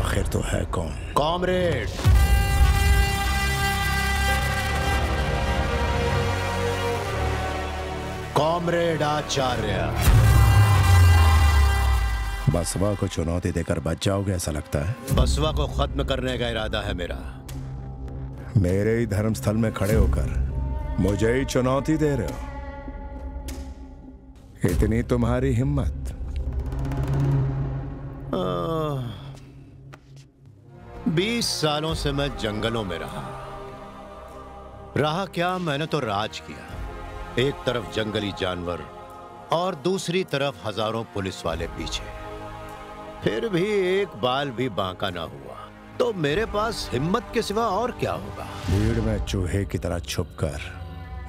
आखिर तो है कौन? कॉमरेड, कॉमरेड आचार्य। बसवा को चुनौती देकर बच जाओगे ऐसा लगता है? बसवा को खत्म करने का इरादा है मेरा। मेरे ही धर्मस्थल में खड़े होकर मुझे ही चुनौती दे रहे हो? इतनी तुम्हारी हिम्मत? 20 सालों से मैं जंगलों में रहा क्या, मैंने तो राज किया। एक तरफ जंगली जानवर और दूसरी तरफ हजारों पुलिस वाले पीछे, फिर भी एक बाल भी बांका ना हुआ। तो मेरे पास हिम्मत के सिवा और क्या होगा? भीड़ में चूहे की तरह छुपकर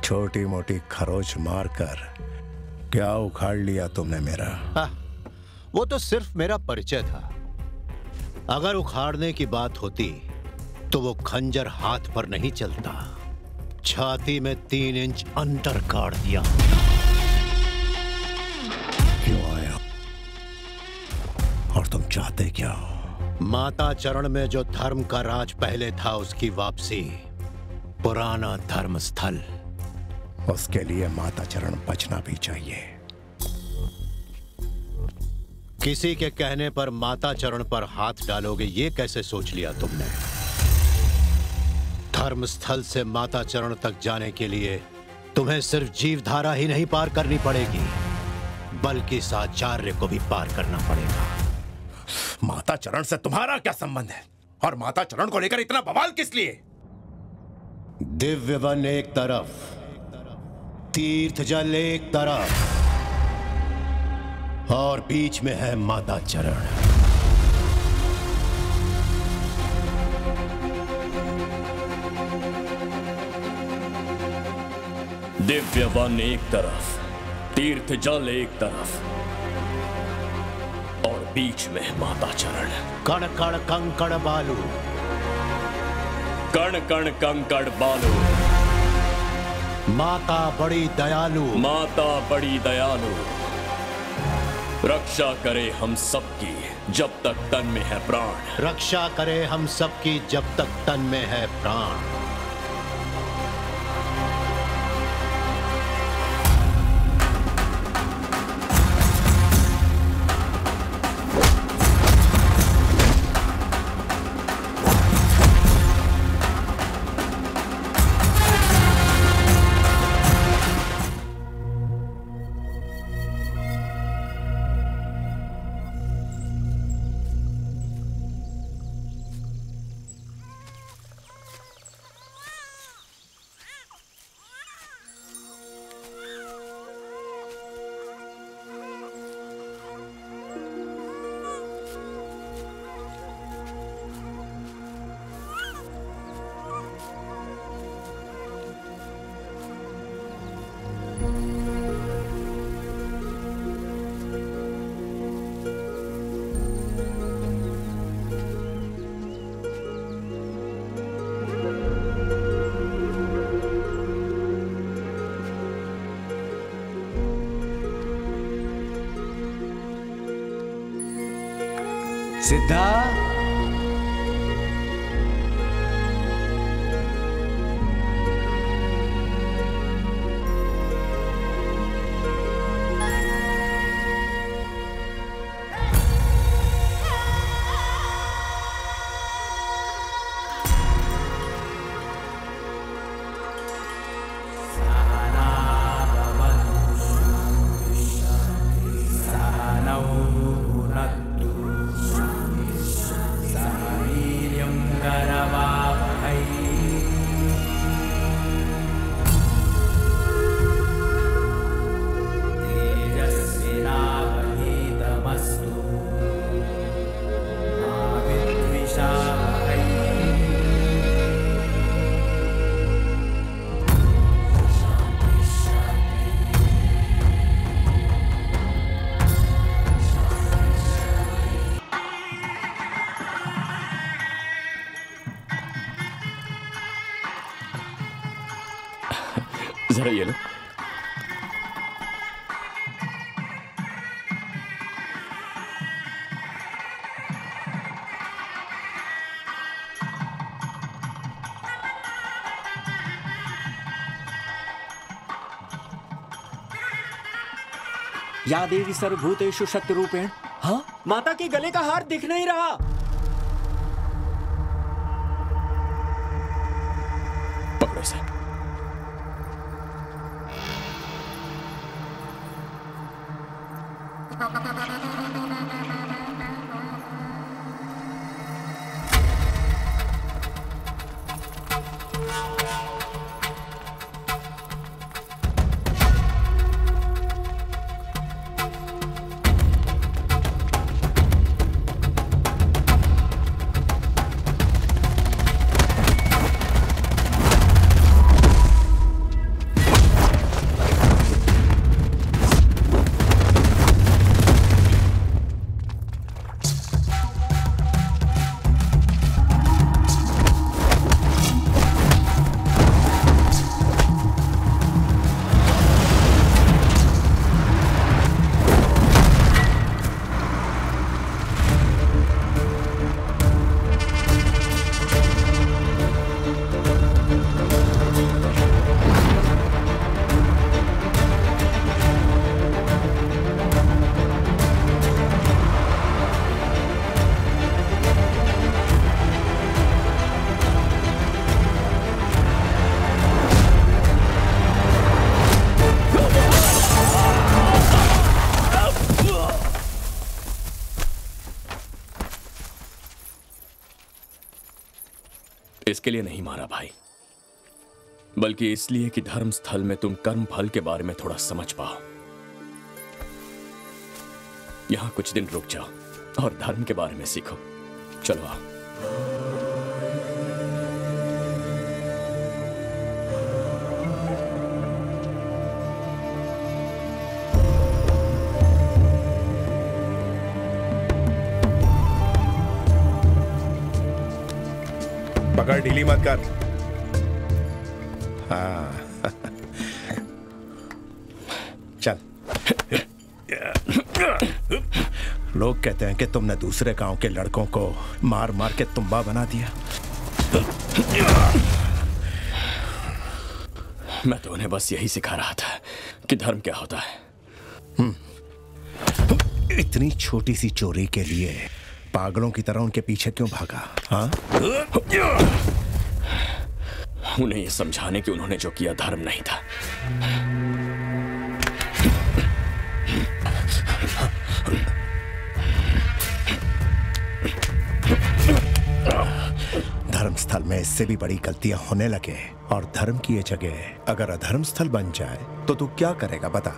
छोटी मोटी खरोच मारकर क्या उखाड़ लिया तुमने मेरा? वो तो सिर्फ मेरा परिचय था। अगर उखाड़ने की बात होती तो वो खंजर हाथ पर नहीं चलता, छाती में 3 इंच अंदर काट दिया। क्यों आया और तुम चाहते क्या हो? माता चरण में जो धर्म का राज पहले था उसकी वापसी, पुराना धर्म स्थल। उसके लिए माता चरण बचना भी चाहिए। किसी के कहने पर माता चरण पर हाथ डालोगे, ये कैसे सोच लिया तुमने? धर्म स्थल से माता चरण तक जाने के लिए तुम्हें सिर्फ जीवधारा ही नहीं पार करनी पड़ेगी, बल्कि इस आचार्य को भी पार करना पड़ेगा। माता चरण से तुम्हारा क्या संबंध है? और माता चरण को लेकर इतना बवाल किस लिए? दिव्य वन एक तरफ, तीर्थ जल एक तरफ, और बीच में है माता चरण। दिव्य वन एक तरफ, तीर्थ जल एक तरफ, और बीच में है माता चरण। कण कण कंकड़ बालू, कण कण कंकड़ बालू। माता बड़ी दयालु, माता बड़ी दयालु। रक्षा करे हम सबकी जब तक तन में है प्राण। रक्षा करे हम सबकी जब तक तन में है प्राण। सिद्धा, जरा ये लो। या देवी सर्वभूतेषु शक्ति रूपेण। हाँ, माता के गले का हार दिख नहीं रहा। पकड़ो इसे। इसके लिए नहीं मारा भाई, बल्कि इसलिए कि धर्म स्थल में तुम कर्म फल के बारे में थोड़ा समझ पाओ। यहां कुछ दिन रुक जाओ और धर्म के बारे में सीखो। चलो आओ। पकड़, ढीली मत कर। हाँ चल। लोग कहते हैं कि तुमने दूसरे गांव के लड़कों को मार मार के तुम्बा बना दिया। मैं तो उन्हें बस यही सिखा रहा था कि धर्म क्या होता है। इतनी छोटी सी चोरी के लिए पागलों की तरह उनके पीछे क्यों भागा? हाँ? उन्हें यह समझाने कि उन्होंने जो किया धर्म नहीं था। धर्मस्थल में इससे भी बड़ी गलतियां होने लगे और धर्म की ये जगह अगर अधर्म स्थल बन जाए तो तू क्या करेगा बता?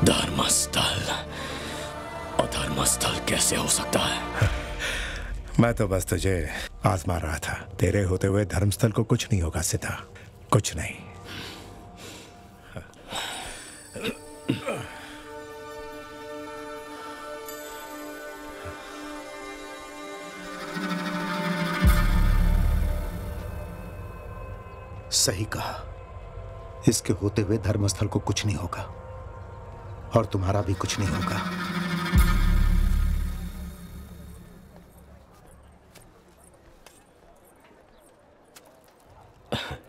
धर्मस्थल अधर्मस्थल कैसे हो सकता है? मैं तो बस तुझे आजमा रहा था। तेरे होते हुए धर्मस्थल को कुछ नहीं होगा सीता, कुछ नहीं। सही कहा, इसके होते हुए धर्मस्थल को कुछ नहीं होगा और तुम्हारा भी कुछ नहीं होगा।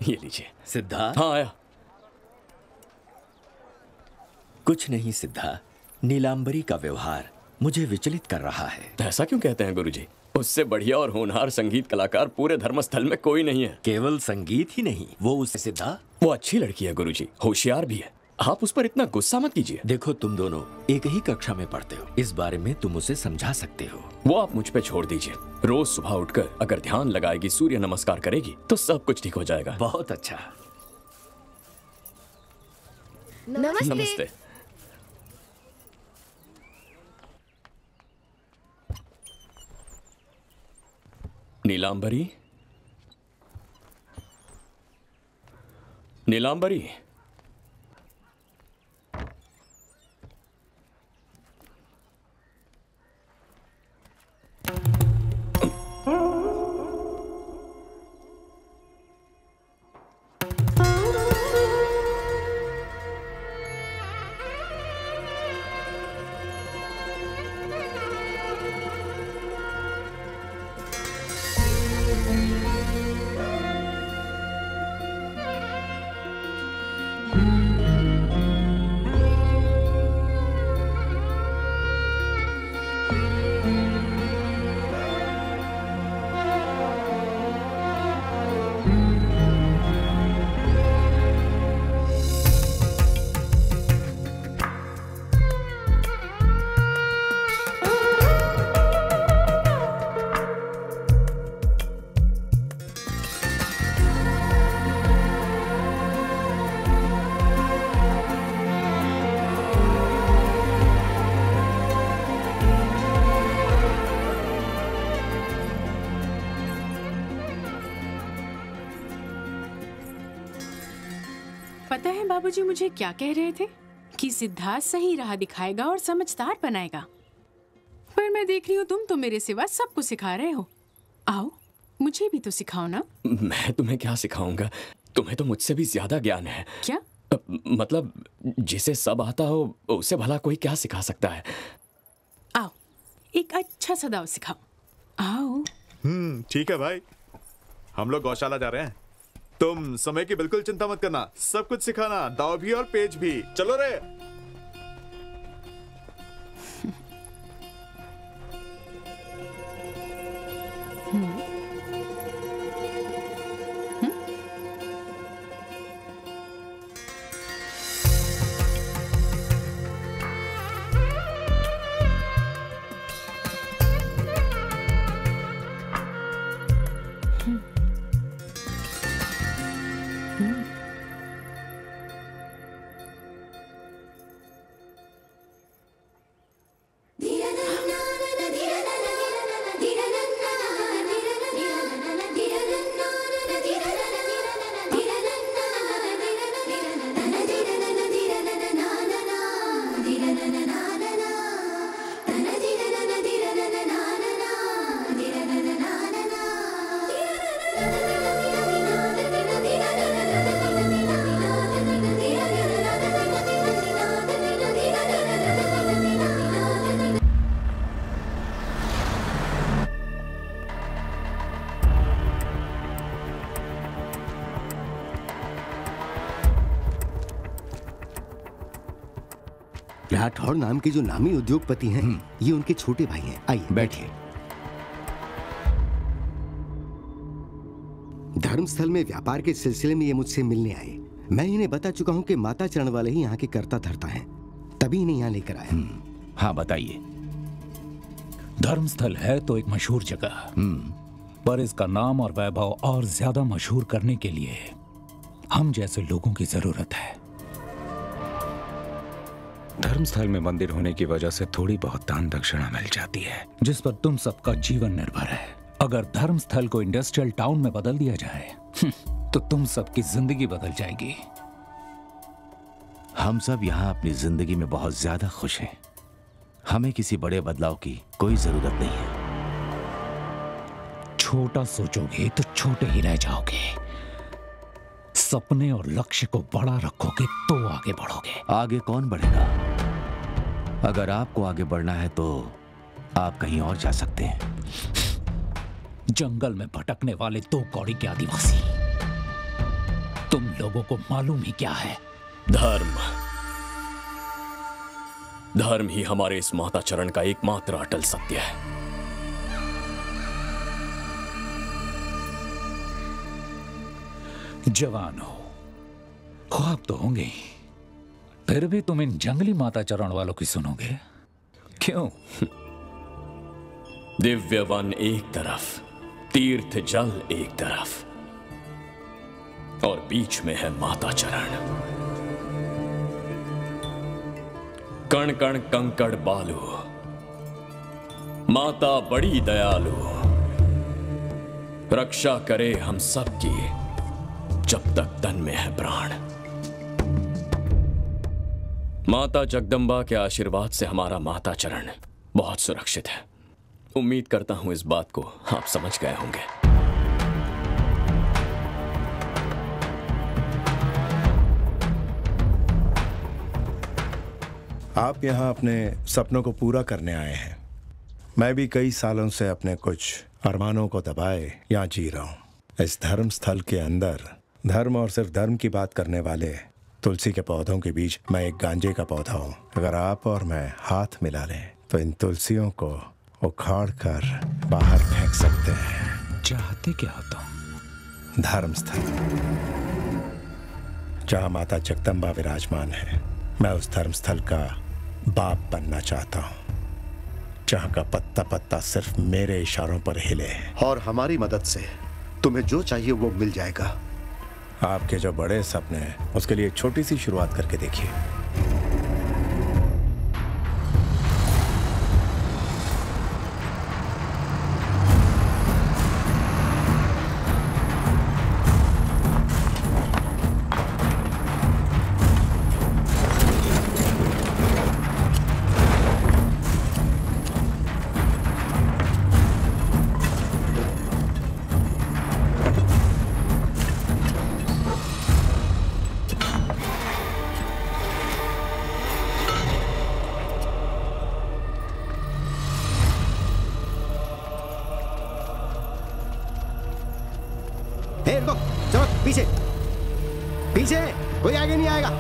ये लीजिए। सिद्धार्थ। हाँ आया। कुछ नहीं सिद्धार्थ, नीलांबरी का व्यवहार मुझे विचलित कर रहा है। ऐसा क्यों कहते हैं गुरुजी? उससे बढ़िया और होनहार संगीत कलाकार पूरे धर्मस्थल में कोई नहीं है। केवल संगीत ही नहीं, वो उसे सिद्धार्थ, वो अच्छी लड़की है गुरुजी, होशियार भी है। आप उस पर इतना गुस्सा मत कीजिए। देखो तुम दोनों एक ही कक्षा में पढ़ते हो, इस बारे में तुम उसे समझा सकते हो। वो आप मुझ पे छोड़ दीजिए। रोज सुबह उठकर अगर ध्यान लगाएगी, सूर्य नमस्कार करेगी तो सब कुछ ठीक हो जाएगा। बहुत अच्छा। नमस्ते। नमस्ते। नीलांबरी, नीलांबरी, बाबूजी मुझे क्या कह रहे थे कि सिद्धार्थ सही राह दिखाएगा और समझदार बनाएगा, पर मैं देख रही हूँ तुम तो मेरे सिवा सबको सिखा रहे हो। आओ मुझे भी तो सिखाओ ना। मैं तुम्हें क्या सिखाऊंगा? तुम्हें तो मुझसे भी ज्यादा ज्ञान है। क्या? मतलब जिसे सब आता हो उसे भला कोई क्या सिखा सकता है? आओ एक अच्छा सा दाव सिखाओ। आओ। ठीक है भाई, हम लोग गौशाला जा रहे हैं। तुम समय की बिल्कुल चिंता मत करना, सब कुछ सिखाना, दाव भी और पेच भी। चलो रे। राठौड़ नाम के जो नामी उद्योगपति हैं, ये उनके छोटे भाई हैं। आइए बैठिए। धर्मस्थल में व्यापार के सिलसिले में ये मुझसे मिलने आए। मैं इन्हें बता चुका हूँ कि माता चरण वाले ही यहाँ के कर्ता धर्ता हैं, तभी इन्हें यहाँ लेकर आया। हाँ बताइए। धर्मस्थल है तो एक मशहूर जगह, पर इसका नाम और वैभव और ज्यादा मशहूर करने के लिए हम जैसे लोगों की जरूरत है। धर्मस्थल में मंदिर होने की वजह से थोड़ी बहुत दान दक्षिणा मिल जाती है, जिस पर तुम सबका जीवन निर्भर है। अगर धर्मस्थल को इंडस्ट्रियल टाउन में बदल दिया जाए तो तुम सबकी जिंदगी बदल जाएगी। हम सब यहाँ अपनी जिंदगी में बहुत ज्यादा खुश हैं। हमें किसी बड़े बदलाव की कोई जरूरत नहीं है। छोटा सोचोगे तो छोटे ही रह जाओगे। सपने और लक्ष्य को बड़ा रखोगे तो आगे बढ़ोगे। आगे कौन बढ़ेगा? अगर आपको आगे बढ़ना है तो आप कहीं और जा सकते हैं। जंगल में भटकने वाले दो कौड़ी के आदिवासी, तुम लोगों को मालूम ही क्या है? धर्म। धर्म ही हमारे इस माता चरण का एकमात्र अटल सत्य है। जवान हो, ख्वाब तो होंगे ही, फिर भी तुम इन जंगली माता चरण वालों की सुनोगे क्यों? दिव्य वन एक तरफ, तीर्थ जल एक तरफ, और बीच में है माता चरण। कण कण कंकड़ बालू, माता बड़ी दयालु, रक्षा करे हम सबकी जब तक तन में है प्राण। माता जगदम्बा के आशीर्वाद से हमारा माता चरण बहुत सुरक्षित है। उम्मीद करता हूं इस बात को आप समझ गए होंगे। आप यहाँ अपने सपनों को पूरा करने आए हैं। मैं भी कई सालों से अपने कुछ अरमानों को दबाए यहाँ जी रहा हूँ। इस धर्म स्थल के अंदर धर्म और सिर्फ धर्म की बात करने वाले तुलसी के पौधों के बीच मैं एक गांजे का पौधा हूँ। अगर आप और मैं हाथ मिला लें तो इन तुलसियों को उखाड़ कर बाहर फेंक सकते हैं। चाहते क्या हो तुम? धर्मस्थल, जहाँ माता जगदम्बा विराजमान है, मैं उस धर्मस्थल का बाप बनना चाहता हूँ, जहाँ का पत्ता पत्ता सिर्फ मेरे इशारों पर हिले। और हमारी मदद से तुम्हें जो चाहिए वो मिल जाएगा। आपके जो बड़े सपने हैं उसके लिए एक छोटी सी शुरुआत करके देखिए। हे रुको, चलो पीछे पीछे, कोई आगे नहीं आएगा।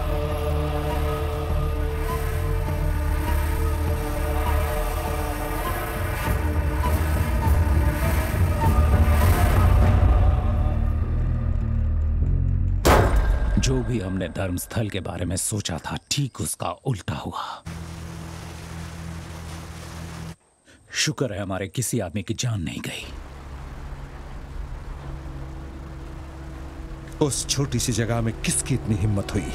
जो भी हमने धर्मस्थल के बारे में सोचा था, ठीक उसका उल्टा हुआ। शुक्र है हमारे किसी आदमी की जान नहीं गई। उस छोटी सी जगह में किसकी इतनी हिम्मत हुई?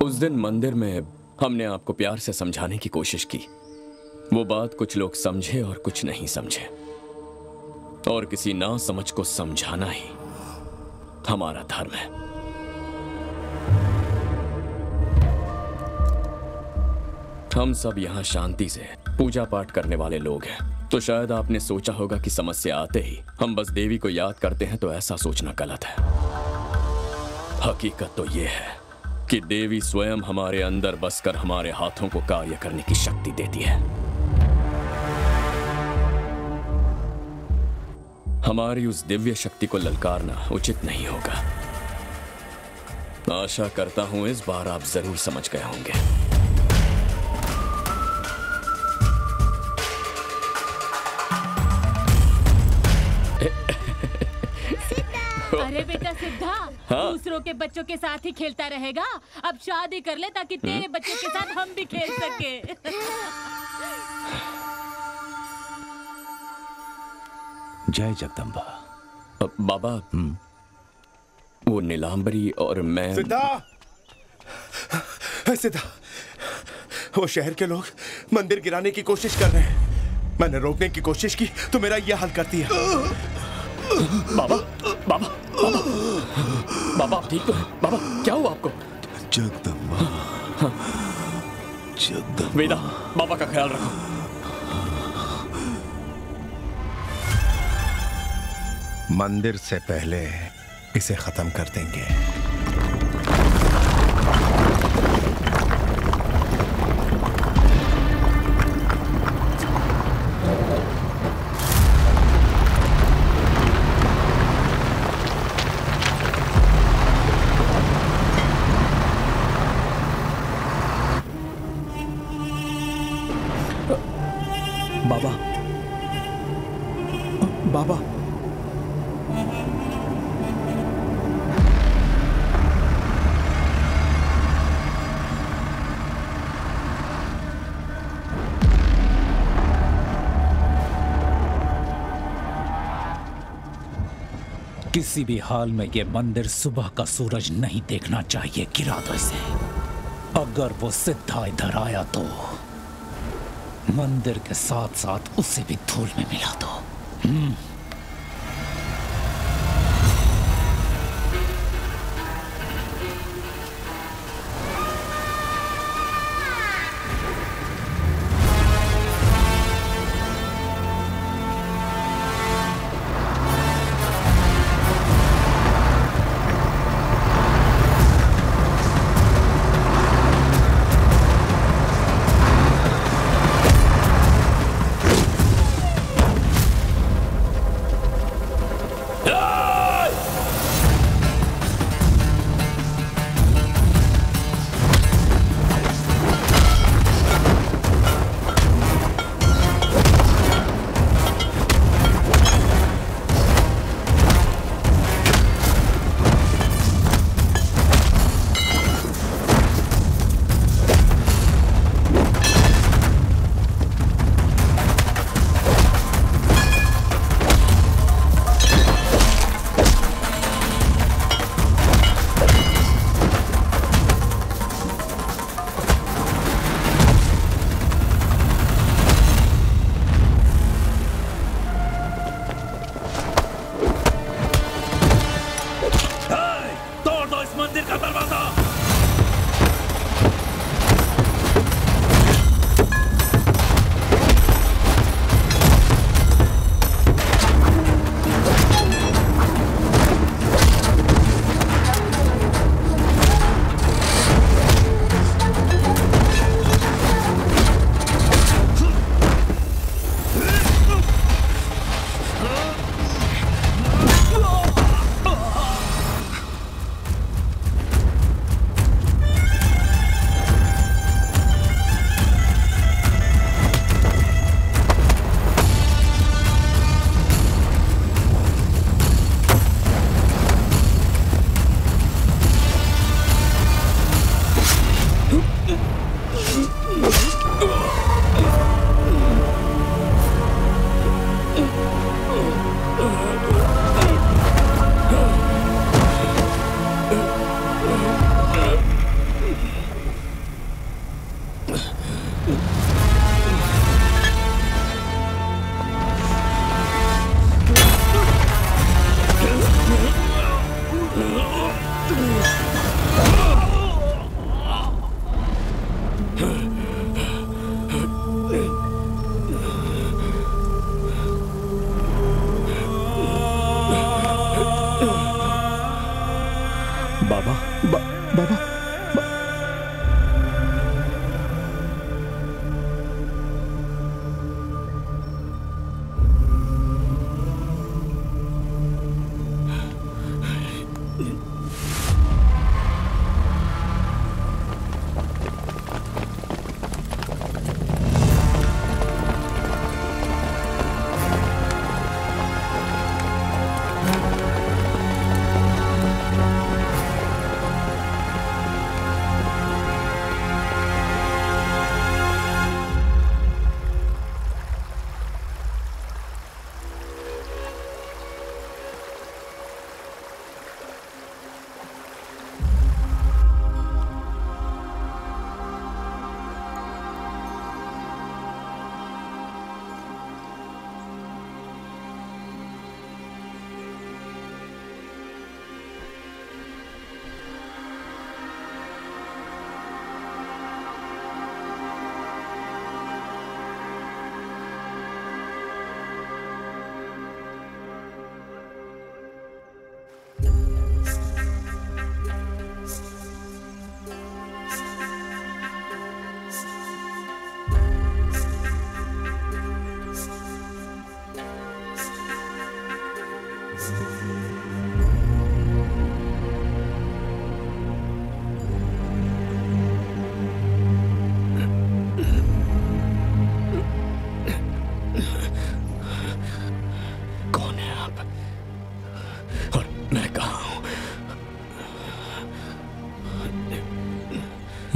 उस दिन मंदिर में हमने आपको प्यार से समझाने की कोशिश की। वो बात कुछ लोग समझे और कुछ नहीं समझे, और किसी ना समझ को समझाना ही हमारा धर्म है। हम सब यहाँ शांति से पूजा पाठ करने वाले लोग हैं, तो शायद आपने सोचा होगा कि समस्या आते ही हम बस देवी को याद करते हैं, तो ऐसा सोचना गलत है। हकीकत तो ये है कि देवी स्वयं हमारे अंदर बसकर हमारे हाथों को कार्य करने की शक्ति देती है। हमारी उस दिव्य शक्ति को ललकारना उचित नहीं होगा। आशा करता हूं इस बार आप जरूर समझ गए होंगे। अरे बेटा सिद्धा, हाँ? दूसरों के बच्चों के साथ ही खेलता रहेगा? अब शादी कर ले ताकि तेरे बच्चों के साथ हम भी खेल सके। जय जगदम्बा। बाबा, वो नीलांबरी और मैं। सिद्धा, सिद्धा, वो शहर के लोग मंदिर गिराने की कोशिश कर रहे हैं। मैंने रोकने की कोशिश की तो मेरा यह हाल करती है। बाबा, बाबा, बाबा, बाबा आप ठीक तो हैं? बाबा क्या हुआ आपको? जगदम्बा, जगदम्बा। वेदा, बाबा का ख्याल रखो। मंदिर से पहले इसे खत्म कर देंगे। बाबा, बाबा, किसी भी हाल में ये मंदिर सुबह का सूरज नहीं देखना चाहिए। गिरा दो इसे। अगर वो सिद्धा इधर आया तो मंदिर के साथ साथ उसे भी धूल में मिला दो।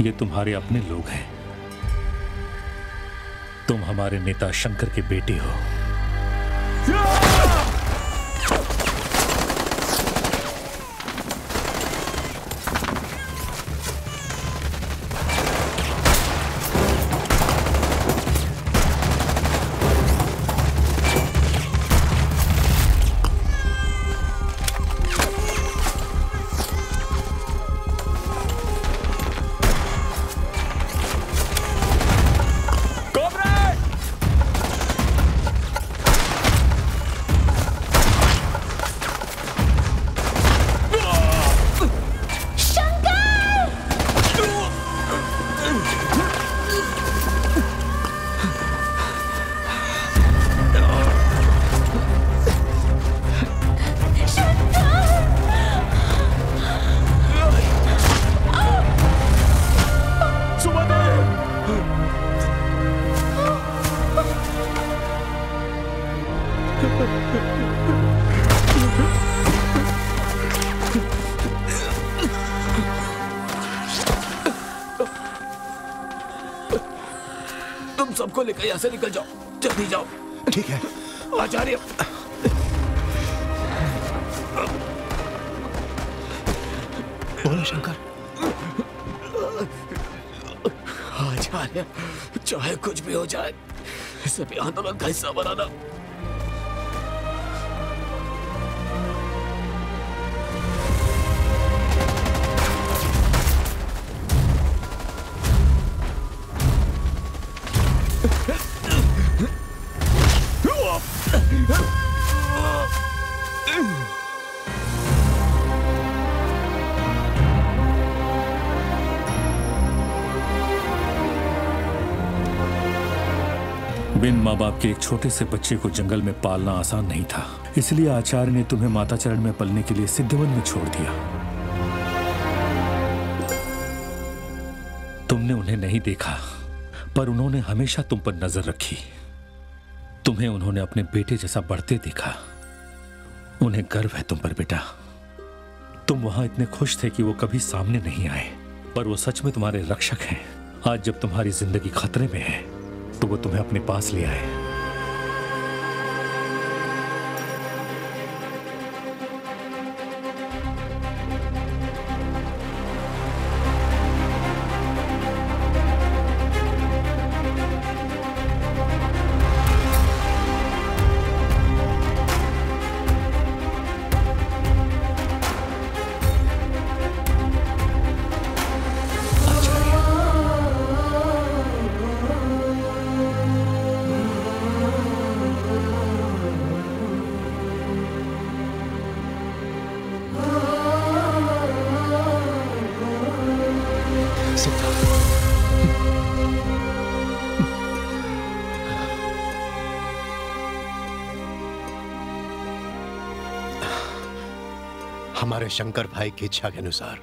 ये तुम्हारे अपने लोग हैं। तुम हमारे नेता शंकर के बेटे हो। तुम सबको लेकर यहाँ से निकल जाओ, जल्दी जाओ। ठीक है आचार्य। बोलो शंकर। आचार्य, चाहे कुछ भी हो जाए, इसे भी आंदोलन का हिस्सा बनाना। बिन माँ बाप के एक छोटे से बच्चे को जंगल में पालना आसान नहीं था, इसलिए आचार्य ने तुम्हें माता चरण में पलने के लिए सिद्धवन में छोड़ दिया। तुमने उन्हें नहीं देखा, पर उन्होंने हमेशा तुम पर नजर रखी। तुम्हें उन्होंने अपने बेटे जैसा बढ़ते देखा। उन्हें गर्व है तुम पर बेटा। तुम वहां इतने खुश थे कि वो कभी सामने नहीं आए, पर वो सच में तुम्हारे रक्षक हैं। आज जब तुम्हारी जिंदगी खतरे में है तो वो तुम्हें अपने पास ले आए। हमारे शंकर भाई की इच्छा के अनुसार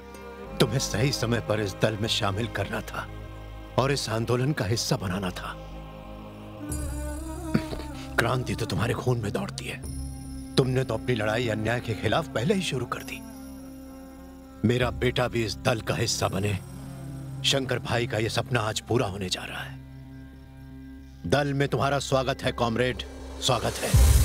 तुम्हें सही समय पर इस दल में शामिल करना था और इस आंदोलन का हिस्सा बनाना था। क्रांति तो तुम्हारे खून में दौड़ती है। तुमने तो अपनी लड़ाई अन्याय के खिलाफ पहले ही शुरू कर दी। मेरा बेटा भी इस दल का हिस्सा बने, शंकर भाई का यह सपना आज पूरा होने जा रहा है। दल में तुम्हारा स्वागत है कॉमरेड, स्वागत है।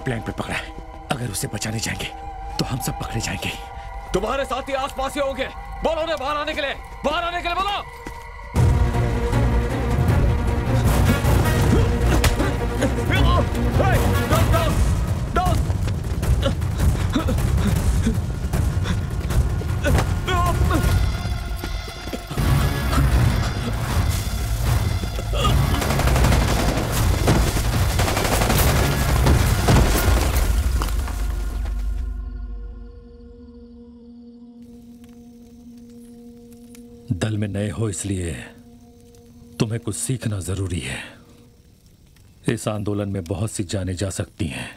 प्लान पे पकड़ा है। अगर उसे बचाने जाएंगे तो हम सब पकड़े जाएंगे। तुम्हारे साथी आसपास ही होंगे। बोलो उन्हें बाहर आने के लिए, बाहर आने के लिए बोलो। दल में नए हो इसलिए तुम्हें कुछ सीखना जरूरी है। इस आंदोलन में बहुत सी जानें जा सकती हैं।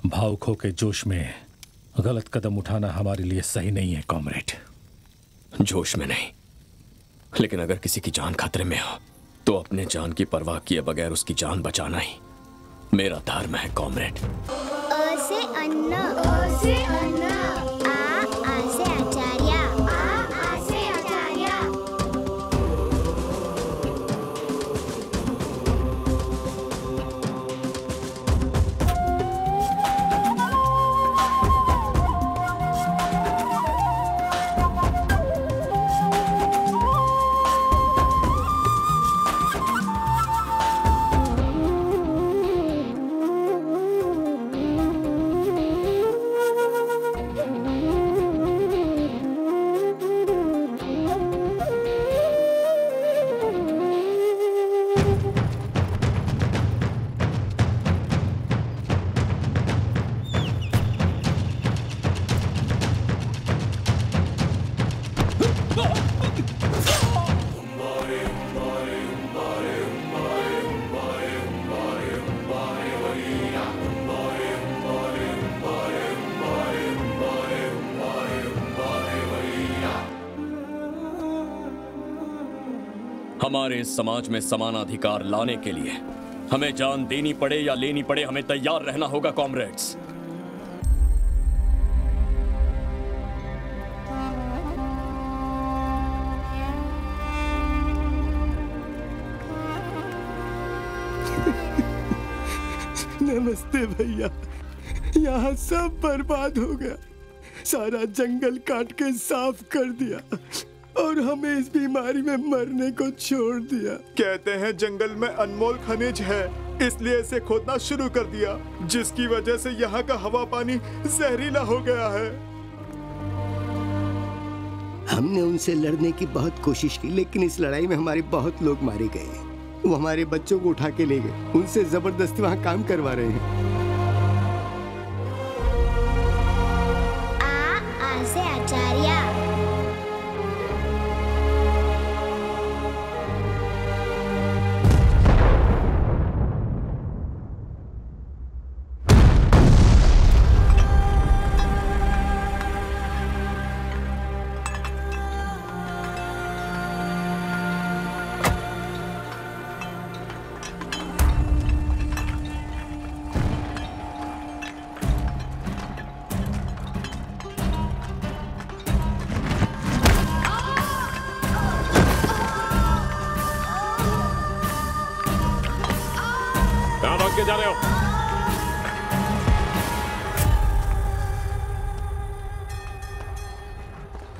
भाव खो के जोश में गलत कदम उठाना हमारे लिए सही नहीं है कॉमरेड। जोश में नहीं, लेकिन अगर किसी की जान खतरे में हो तो अपने जान की परवाह किए बगैर उसकी जान बचाना ही मेरा धर्म है कॉमरेड। अ से अन्ना, अ से अन्ना, आ से आचार्य, आ से आचार्य। हमारे इस समाज में समानाधिकार लाने के लिए हमें जान देनी पड़े या लेनी पड़े, हमें तैयार रहना होगा कॉमरेड्स। नमस्ते भैया। यहाँ सब बर्बाद हो गया, सारा जंगल काट के साफ कर दिया और हमें इस बीमारी में मरने को छोड़ दिया। कहते हैं जंगल में अनमोल खनिज है, इसलिए इसे खोदना शुरू कर दिया, जिसकी वजह से यहाँ का हवा पानी जहरीला हो गया है। हमने उनसे लड़ने की बहुत कोशिश की, लेकिन इस लड़ाई में हमारे बहुत लोग मारे गए। वो हमारे बच्चों को उठा के ले गए, उनसे जबरदस्ती वहाँ काम करवा रहे हैं। आ से आचार्य। के जा रहे हो?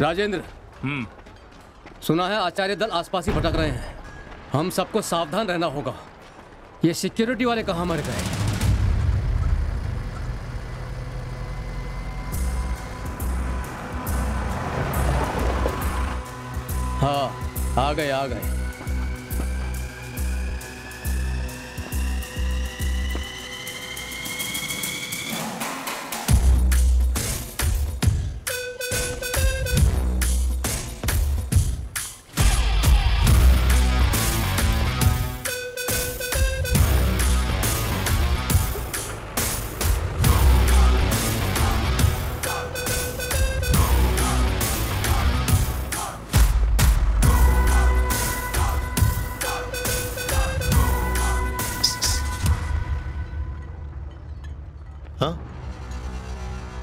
राजेंद्र, सुना है आचार्य दल आसपास ही भटक रहे हैं। हम सबको सावधान रहना होगा। ये सिक्योरिटी वाले कहाँ मर गए? हाँ, आ गए आ गए।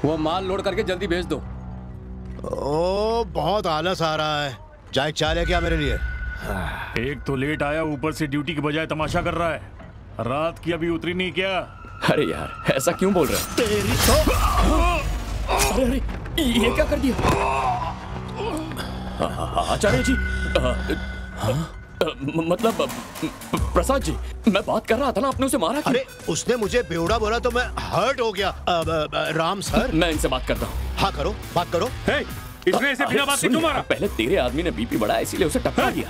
वो माल लोड करके जल्दी भेज दो। ओ, बहुत आलस आ रहा है। चाय चाय ले क्या मेरे लिए? एक तो लेट आया, ऊपर से ड्यूटी के बजाय तमाशा कर रहा है। रात की अभी उतरी नहीं क्या? अरे यार, ऐसा क्यों बोल रहे हैं? तेरी तो... अरे ये क्या कर दिया? आचार्य जी, मतलब प्रसाद जी, मैं बात कर रहा था ना, आपने उसे मारा क्यों? अरे उसने मुझे बेवड़ा बोला तो मैं हर्ट हो गया। राम सर, मैं इनसे बात करता हूँ। हाँ करो, बात करो। इसने इसे बिना बात के क्यों मारा? पहले तेरे आदमी ने बीपी बढ़ाया, इसीलिए उसे टपका दिया।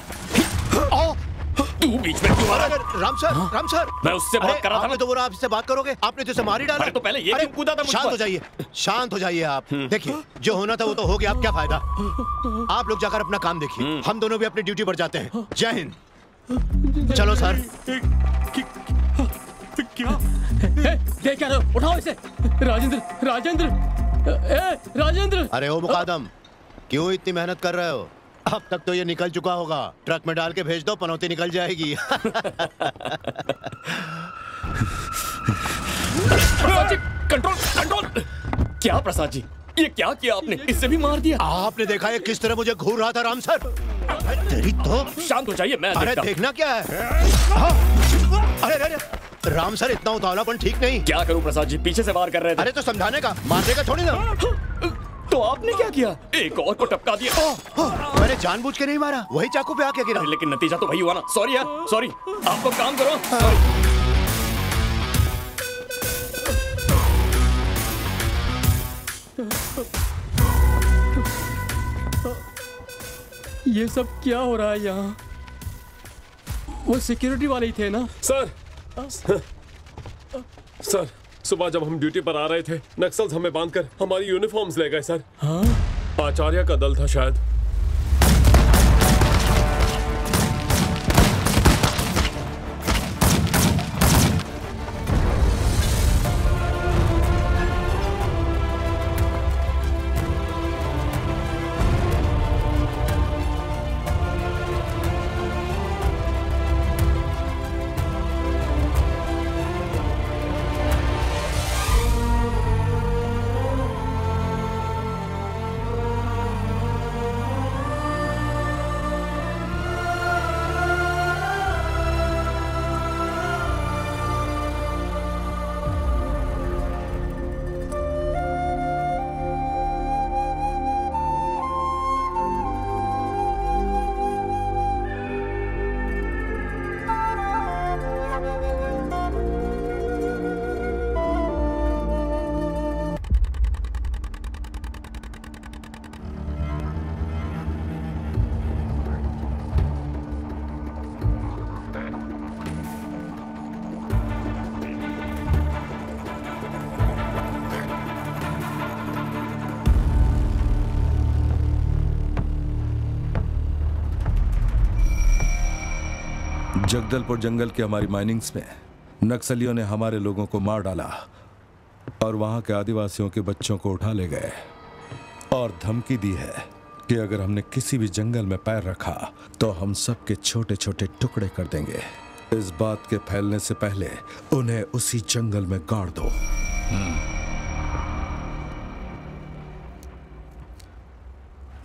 तू बीच में क्यों आ रहा है? राम सर, राम सर, मैं उससे बात कर रहा था ना। तो बोला आपसे बात करोगे, आपने तो उसे मार ही डाला। अरे तो पहले ये क्यों कूदा था मुझ शांत पर? हो जाइए, शांत हो जाइए आप। देखिए, जो होना था वो तो हो गया, अब क्या फायदा। आप लोग जाकर अपना काम देखिए, हम दोनों भी अपनी ड्यूटी पर जाते हैं। जय हिंद। चलो सर। क्या देख क्या रहे हो? उठाओ इसे। राजेंद्र, राजेंद्र, राजेंद्र। अरे ओ मुकादम, क्यों इतनी मेहनत कर रहे हो? अब तक तो ये निकल चुका होगा। ट्रक में डाल के भेज दो, पनौती निकल जाएगी। Prasad ji, control, control. क्या प्रसाद जी, ये क्या किया आपने? इससे भी मार दिया। आपने देखा ये किस तरह मुझे घूर रहा था राम सर? तेरी तो शांत हो जाइए, मैं अरे देखता हूं। देखना क्या है? अरे अरे राम सर, इतना उतावलापन ठीक नहीं। क्या करूं प्रसाद जी, पीछे से वार कर रहे थे। अरे तो समझाने का, मारने का थोड़ी ना। तो आपने क्या किया? एक और को टपका दिया। मैंने जानबूझ के नहीं मारा, वही चाकू पे आके गिरा। लेकिन नतीजा तो वही हुआ ना। सॉरी यार, सॉरी। आपको काम करो। सॉरी। ये सब क्या हो रहा है यहाँ? वो सिक्योरिटी वाले ही थे ना? सर, सर, सुबह जब हम ड्यूटी पर आ रहे थे, नक्सल्स हमें बांधकर हमारी यूनिफॉर्म्स ले गए सर। हाँ? आचार्य का दल था शायद। जगदलपुर जंगल के हमारी माइनिंग्स में नक्सलियों ने हमारे लोगों को मार डाला और वहां के आदिवासियों के बच्चों को उठा ले गए और धमकी दी है कि अगर हमने किसी भी जंगल में पैर रखा तो हम सबके छोटे छोटे टुकड़े कर देंगे। इस बात के फैलने से पहले उन्हें उसी जंगल में गाड़ दो।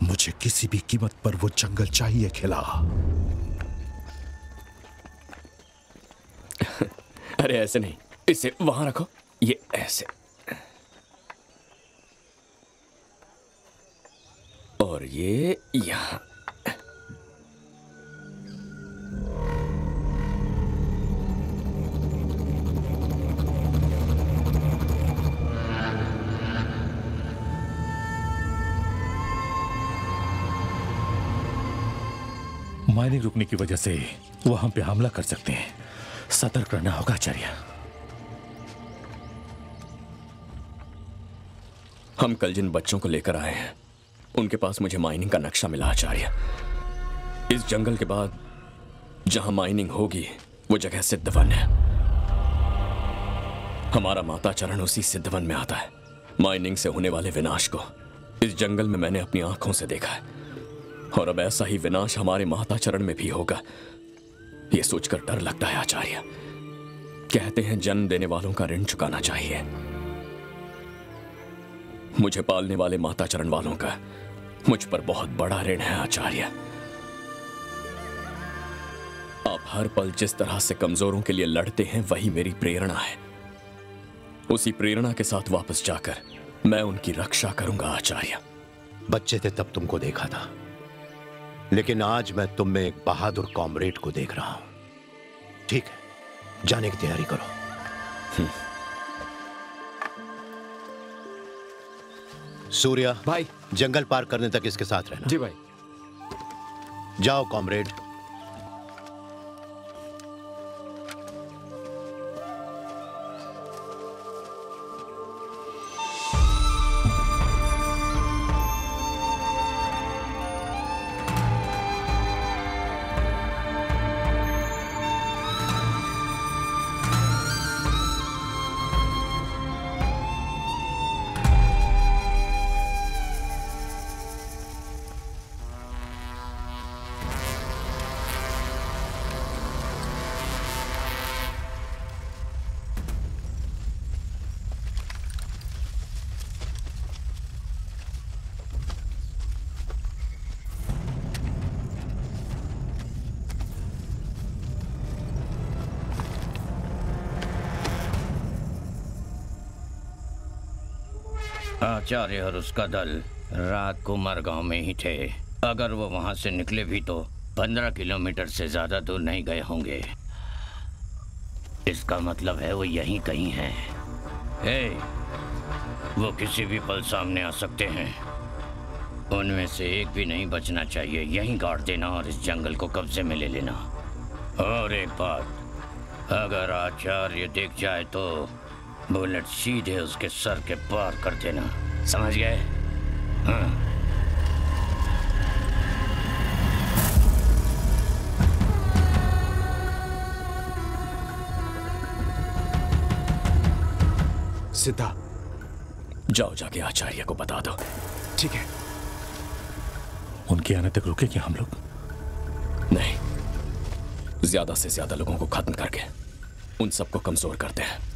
मुझे किसी भी कीमत पर वो जंगल चाहिए खिला। अरे ऐसे नहीं, इसे वहां रखो, ये ऐसे। और ये यहां। माइनिंग रुकने की वजह से वो हम पे हमला कर सकते हैं। सतर्क रहना होगा आचार्य। हम कल जिन बच्चों को लेकर आए हैं उनके पास मुझे माइनिंग का नक्शा मिला आचार्य। इस जंगल के बाद जहां माइनिंग होगी वो जगह सिद्धवन है। हमारा माता चरण उसी सिद्धवन में आता है। माइनिंग से होने वाले विनाश को इस जंगल में मैंने अपनी आंखों से देखा है और अब ऐसा ही विनाश हमारे माता चरण में भी होगा, ये सोचकर डर लगता है आचार्य। कहते हैं जन्म देने वालों का ऋण चुकाना चाहिए। मुझे पालने वाले माता चरण वालों का मुझ पर बहुत बड़ा ऋण है आचार्य। आप हर पल जिस तरह से कमजोरों के लिए लड़ते हैं वही मेरी प्रेरणा है। उसी प्रेरणा के साथ वापस जाकर मैं उनकी रक्षा करूंगा आचार्य। बच्चे थे तब तुमको देखा था, लेकिन आज मैं तुम में एक बहादुर कॉमरेड को देख रहा हूं। ठीक है, जाने की तैयारी करो। सूर्या भाई, जंगल पार करने तक इसके साथ रहना। जी भाई। जाओ कॉमरेड। आचार्य और उसका दल रात को मरगांव में ही थे। अगर वो वहां से निकले भी तो 15 किलोमीटर से ज्यादा दूर नहीं गए होंगे। इसका मतलब है वो यहीं कहीं हैं। हे, वो किसी भी पल सामने आ सकते हैं। उनमें से एक भी नहीं बचना चाहिए। यहीं गाड़ देना और इस जंगल को कब्जे में ले लेना। और एक बात, अगर आचार्य दिख जाए तो बुलेट सीधे उसके सर के पार कर देना। समझ गए? हाँ। सिद्धा, जाओ जाके आचार्य को बता दो। ठीक है। उनके आने तक रुकेंगे हम लोग? नहीं, ज्यादा से ज्यादा लोगों को खत्म करके उन सबको कमजोर करते हैं।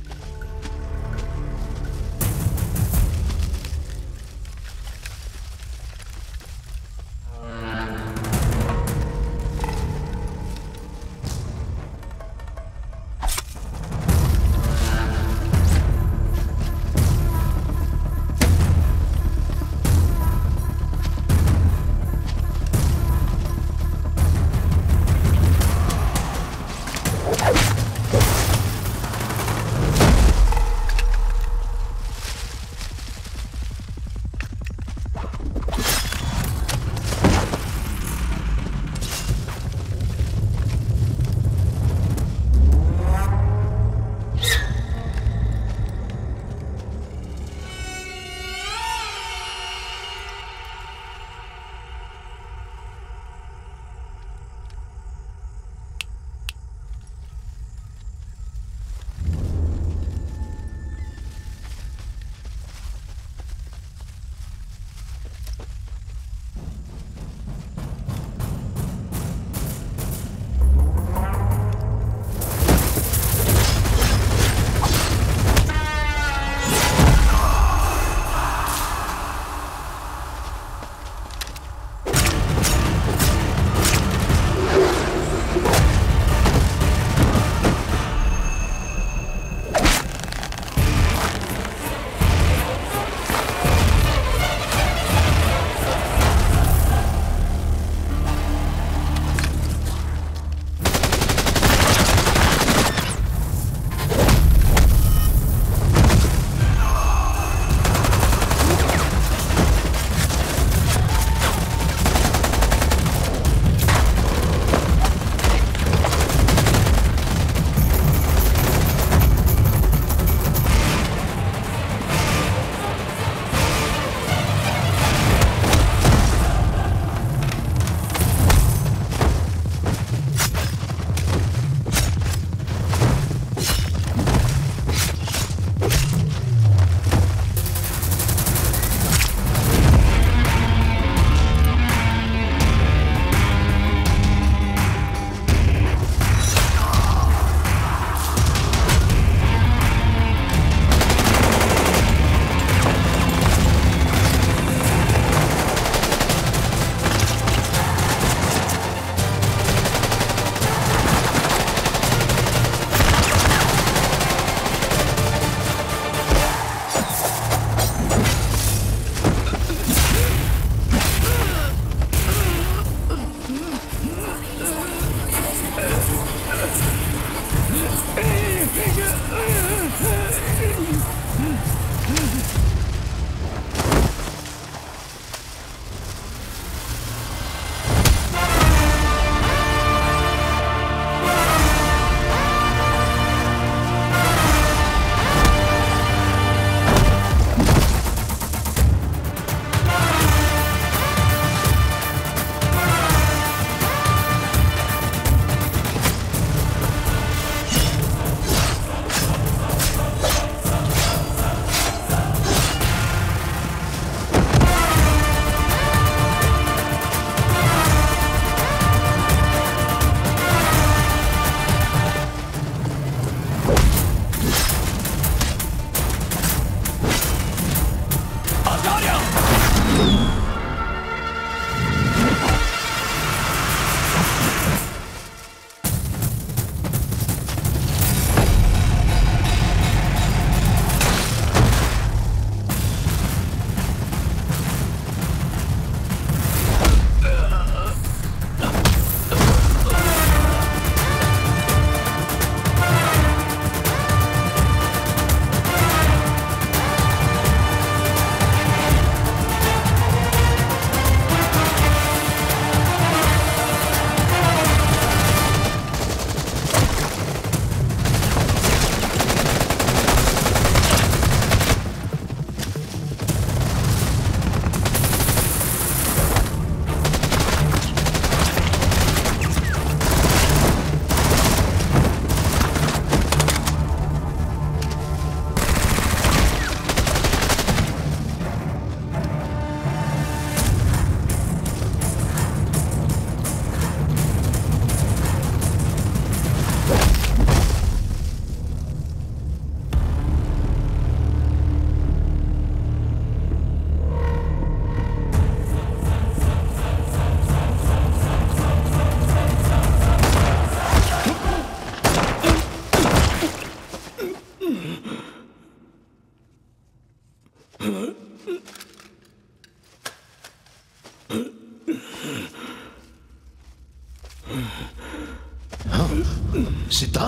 सीता,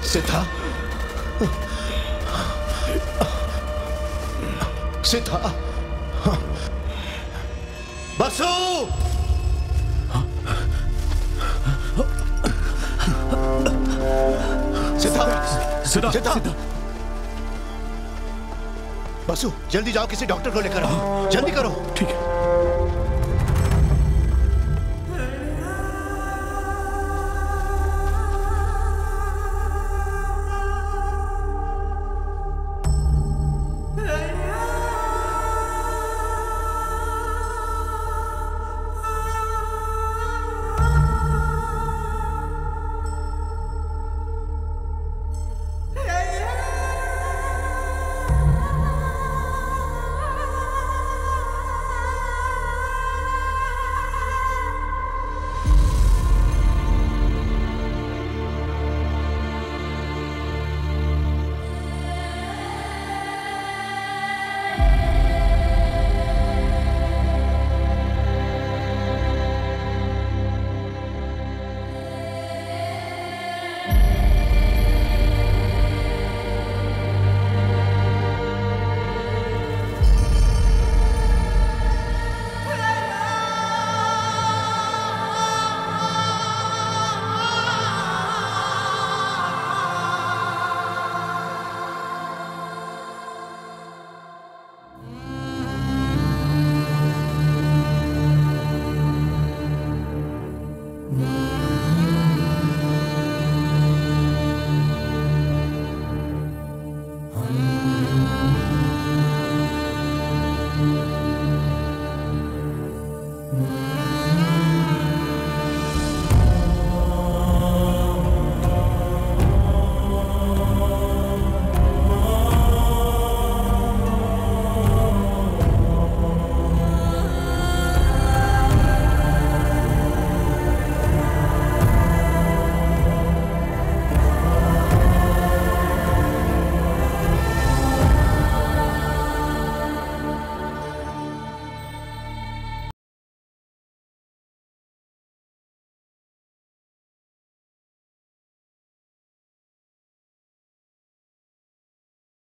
सीता, सीता, बसु, सीता, सीता, सीता, बसु, जल्दी जाओ, किसी डॉक्टर को लेकर आओ, जल्दी करो। ठीक है।